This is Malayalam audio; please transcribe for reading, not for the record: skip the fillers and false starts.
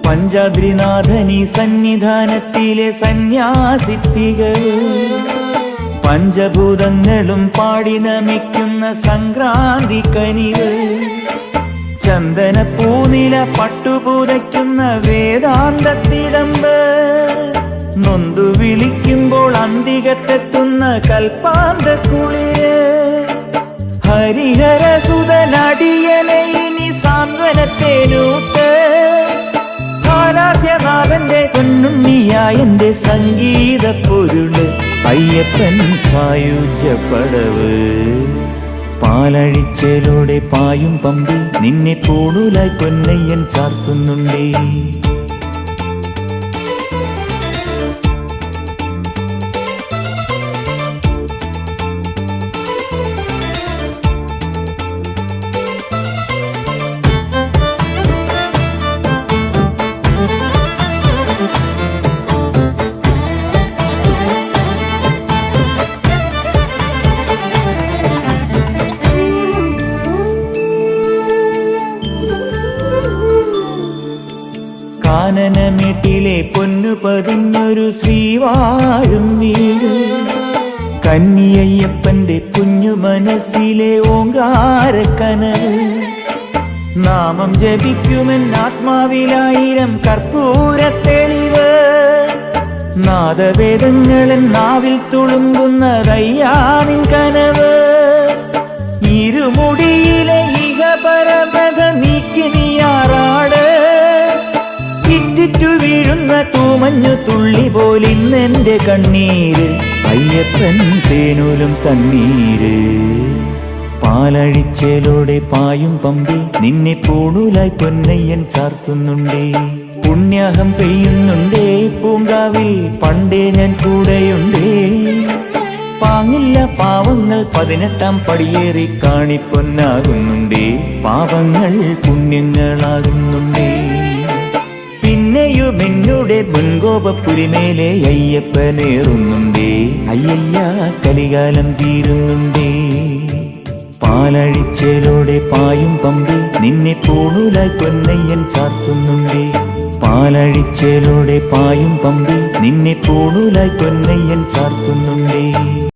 പഞ്ചാദ്രിനാഥനി സന്നിധാനത്തിലെ സന്യാസിത്തികൾ പഞ്ചഭൂതങ്ങളും പാടി നമിക്കുന്ന സംക്രാന്തി കനികൾ ചന്ദന പൂനില പട്ടുപൂതയ്ക്കുന്ന വേദാന്തത്തിടമ്പ് നൊന്തു വിളിക്കുമ്പോൾ അന്തികത്തെത്തുന്ന കൽപ്പാന്ത കുളിര് ഹരിഹരസുതനടിയനെ ഇനി സാന്ത്വനത്തേനൂട്ട് ഹാലാസ്യനാഥന്റെ പൊന്നുണ്ണിയായന്റെ സംഗീത പൊരുള് അയ്യപ്പൻ സായുജ്യപ്പടവ് പാലഴിച്ചേലോടെ പായും പമ്പി നിന്നെ പൂണൂലായി പൊന്നയ്യൻ ചാർത്തുന്നുണ്ടേ. കാനനമേട്ടിലെ പൊന്നു പതിഞ്ഞൊരു ശ്രീവാഴും വീട് കന്നിയയ്യപ്പന്റെ കുഞ്ഞു മനസ്സിലെ ഓങ്കാരക്കനൽ നാമം ജപിക്കുമെന്നാത്മാവിലായിരം കർപ്പൂര തെളിവ് നാദവേദങ്ങളൻ നാവിൽ തുളുമ്പുന്നതയ്യാനിൻ കനവ് ഇരുമുടിയിലെ ഇഹപരമത നീക്കി നീയാറാട് ഇറ്റിറ്റു വീഴുന്ന തൂമഞ്ഞു തുള്ളി പോലിന്നെന്റെ കണ്ണീര് അയ്യപ്പൻ തേനൂലും തണ്ണീര് പാലഴിച്ചേലോടെ പായും പമ്പി നിന്നെ പൂണൂലായി പൊന്നയ്യൻ ചാർത്തുന്നുണ്ടേ. പുണ്യാഹം പെയ്യുന്നുണ്ടേ പൂങ്കാവിൽ പണ്ടേ ഞാൻ കൂടെയുണ്ടേ പാങ്ങില്ല പാവങ്ങൾ 18-ാം പടിയേറി കാണിപ്പൊന്നാകുന്നുണ്ടേ പാപങ്ങൾ പുണ്യങ്ങളാകുന്നുണ്ടേ. പിന്നെയും എന്നുടെ മുൻകോപപ്പുരിമേലെ അയ്യപ്പനേറുന്നുണ്ടേ അയ്യയ്യ കലികാലം തീരുന്നുണ്ടേ. പാലഴിച്ചേലോടെ പായും പമ്പി നിന്നെ പൂണൂലായി പൊന്നയ്യൻ ചാർത്തുന്നുണ്ടേ. പാലഴിച്ചേലോടെ പായും പമ്പി നിന്നെ പൂണൂലായി പൊന്നയ്യൻ ചാർത്തുന്നുണ്ടേ.